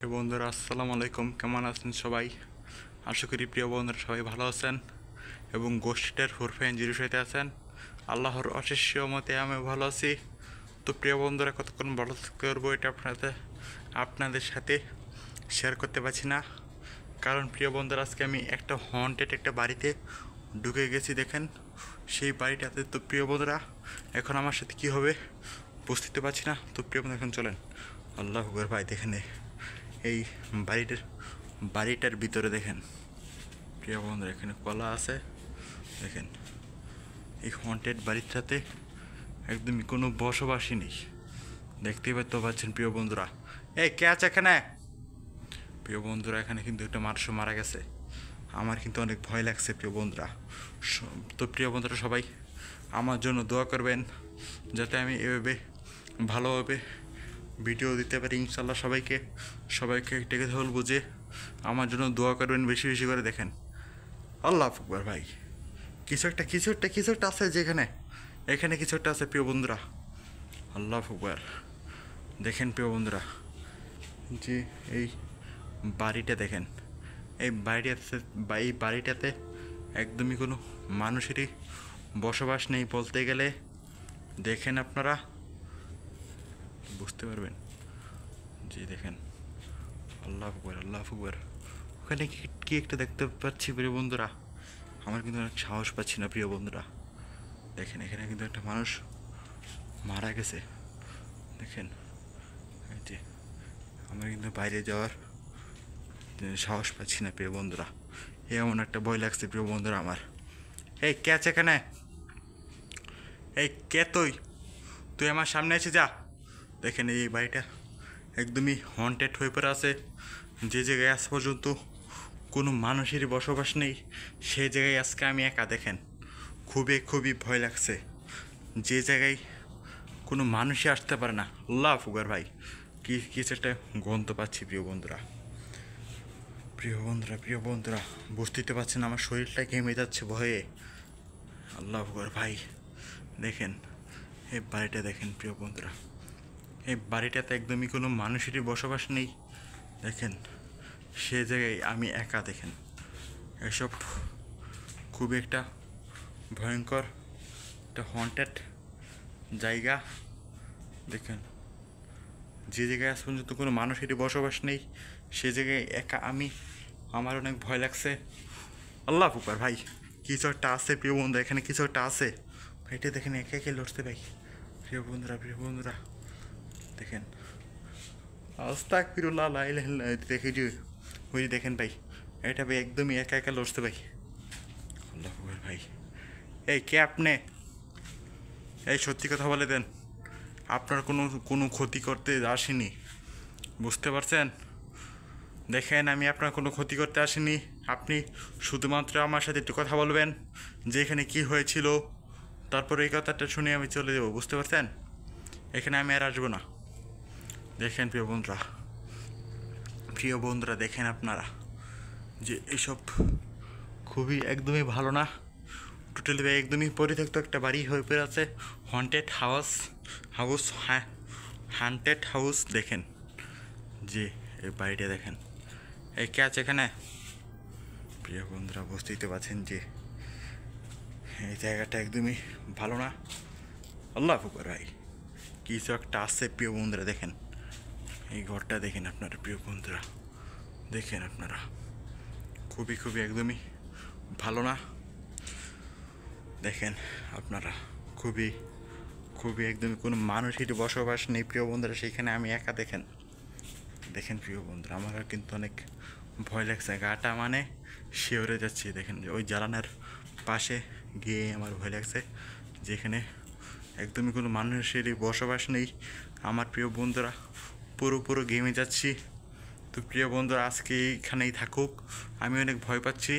বন্ধুরা আসসালামু আলাইকুম, কেমন আছেন সবাই? আশা করি প্রিয় বন্ধুরা সবাই ভালো আছেন এবং গোষ্ঠীটার হুরফাইন জিরুসাইতে আছেন। আল্লাহর অশেষ মতে আমি ভালো আছি। তো প্রিয় বন্ধুরা কতক্ষণ ভালো করবো এটা আপনাদের সাথে শেয়ার করতে পারছি না, কারণ প্রিয় বন্ধুরা আজকে আমি একটা হন্টেড একটা বাড়িতে ঢুকে গেছি। দেখেন সেই বাড়িটাতে। তো প্রিয় বন্ধুরা এখন আমার সাথে কী হবে বুঝতে পারছি না। তো প্রিয় বন্ধুরা এখন চলেন। আল্লাহ আকবার ভাই, দেখেন এই বাড়িটার ভিতরে দেখেন প্রিয় বন্ধুরা, এখানে কলা আছে। দেখেন এই হন্টেড বাড়িটাতে একদমই কোনো বসবাসই নেই, দেখতেই তো পাচ্ছেন প্রিয় বন্ধুরা। এই কে আছে এখানে? প্রিয় বন্ধুরা এখানে কিন্তু একটা মানুষ মারা গেছে। আমার কিন্তু অনেক ভয় লাগছে প্রিয় বন্ধুরা। তো প্রিয় বন্ধুরা সবাই আমার জন্য দোয়া করবেন যাতে আমি এভাবে ভালোভাবে ভিডিও দিতে পারি ইনশাল্লাহ। সবাইকে টেকে ধরল বুঝে আমার জন্য দোয়া করবেন বেশি বেশি করে। দেখেন আল্লাহ আকবার ভাই, কিছু একটা আছে যেখানে, এখানে কিছু একটা আছে প্রিয় বন্ধুরা। আল্লাহ আকবার, দেখেন প্রিয় বন্ধুরা যে এই বাড়িটা দেখেন, এই বাড়িটাতে একদমই কোনো মানুষেরই বসবাস নেই বলতে গেলে। দেখেন আপনারা বুঝতে পারবেন যে দেখেন আল্লাহ আকবার আল্লাহ আকবার। ওখানে কি একটা দেখতে পাচ্ছি প্রিয় বন্ধুরা, আমার কিন্তু অনেক সাহস পাচ্ছি না প্রিয় বন্ধুরা। দেখেন এখানে কিন্তু একটা মানুষ মারা গেছে। দেখেন এই যে আমার কিন্তু বাইরে যাওয়ার সাহস পাচ্ছি না প্রিয় বন্ধুরা। এমন একটা ভয় লাগছে প্রিয় বন্ধুরা আমার। এই কে আছে এখানে? এই কে তুই? তুই আমার সামনে এসে যা। দেখেন এই বাড়িটা একদমই হন্টেড হয়ে পড়ে আছে। যে জায়গায় আজ পর্যন্ত কোনো মানুষেরই বসবাস নেই সেই জায়গায় আজকে আমি একা। দেখেন খুবই ভয় লাগছে। যে জায়গায় কোনো মানুষই আসতে পারে না। আল্লাহ ফুগার ভাই, কিছু একটা গন্ধ পাচ্ছি প্রিয় বন্ধুরা বুঝতে পারছেন আমার শরীরটা ঘেমে যাচ্ছে ভয়ে। আল্লাহ ফুগার ভাই, দেখেন এই বাড়িটা দেখেন প্রিয় বন্ধুরা, এই বাড়িটাতে একদমই কোনো মানুষেরই বসবাস নেই। দেখেন সে জায়গায় আমি একা। দেখেন এসব খুবই একটা ভয়ঙ্কর একটা হন্টেড জায়গা। দেখেন যে জায়গায় আজ পর্যন্ত কোনো মানুষেরই বসবাস নেই সে জায়গায় একা আমি। আমার অনেক ভয় লাগছে। আল্লাহ ফুকার ভাই, কিছু একটা আছে প্রিয় বন্ধু, এখানে কিছু একটা আছে। ভাইটা দেখেন একে একে লড়তে ভাই। প্রিয় বন্ধুরা দেখেন আস্তাগফিরুল্লাহ লা ইলাহা ইল্লাল্লাহ। দেখে যে ওই দেখেন ভাই, এটা ভাই একদমই একা একা লড়তে ভাই। আল্লাহ ফুকার ভাই, এই কে আপনি? এই সত্যি কথা বলে দেন, আপনার কোনো ক্ষতি করতে আসেনি, বুঝতে পারছেন? দেখেন আমি আপনার কোনো ক্ষতি করতে আসিনি। আপনি শুধুমাত্র আমার সাথে একটু কথা বলবেন যে এখানে কী হয়েছিল, তারপরে এই কথাটা শুনে আমি চলে যাবো, বুঝতে পারছেন? এখানে আমি আর আসবো না। দেখেন প্রিয় বন্ধুরা দেখেন আপনারা যে এইসব খুবই একদমই ভালো না। টোটালি একদমই পরিত্যক্ত একটা বাড়ি হয়ে পড়ে আছে। হন্টেড হাউস দেখেন যে এই বাড়িটা দেখেন। এই কে আছে এখানে? প্রিয় বন্ধুরা বুঝতেই পারছেন যে এই জায়গাটা একদমই ভালো না। আল্লাহ ফুকর ভাই, কিছু একটা আছে প্রিয় বন্ধুরা। দেখেন এই ঘরটা দেখেন আপনারা প্রিয় বন্ধুরা, দেখেন আপনারা খুবই একদমই ভালো না। দেখেন আপনারা খুবই একদমই কোনো মানুষেরই বসবাস নেই প্রিয় বন্ধুরা, সেইখানে আমি একা। দেখেন প্রিয় বন্ধুরা আমার কিন্তু অনেক ভয় লাগছে, গাটা মানে শিওরে যাচ্ছি। দেখেন ওই জ্বালানার পাশে গিয়ে আমার ভয় লাগছে, যেখানে একদমই কোনো মানুষেরই বসবাস নেই। আমার প্রিয় বন্ধুরা পুরো গেমে যাচ্ছি। তো প্রিয় বন্ধুরা আজকে এইখানেই থাকুক, আমি অনেক ভয় পাচ্ছি।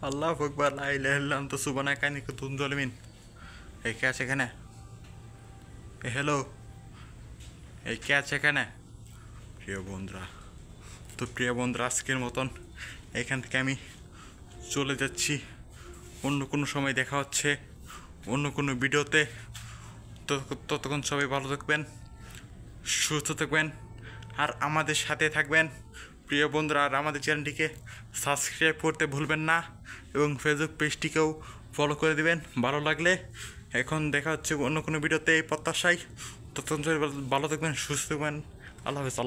আল্লাহ আকবার লা ইলাহা ইল্লাল্লাহ আনতা সুবহানাকা ইন্নী কুনতু মিনাজ জালিমিন। এই কে আছে এখানে? হ্যালো, এই কে আছে এখানে? প্রিয় বন্ধুরা আজকের মতন এখান থেকে আমি চলে যাচ্ছি। অন্য কোনো সময় দেখা হচ্ছে অন্য কোনো ভিডিওতে। ততক্ষণ সবাই ভালো থাকবেন, সুস্থ থাকবেন। আর আমাদের সাথে থাকবেন প্রিয় বন্ধুরা। আর আমাদের চ্যানেলটিকে সাবস্ক্রাইব করতে ভুলবেন না এবং ফেসবুক পেজটিকেও ফলো করে দিবেন ভালো লাগলে। এখন দেখা হচ্ছে অন্য কোনো ভিডিওতে এই প্রত্যাশায়। ততক্ষণ ভালো থাকবেন, সুস্থ থাকবেন। আল্লাহ হাফেজ।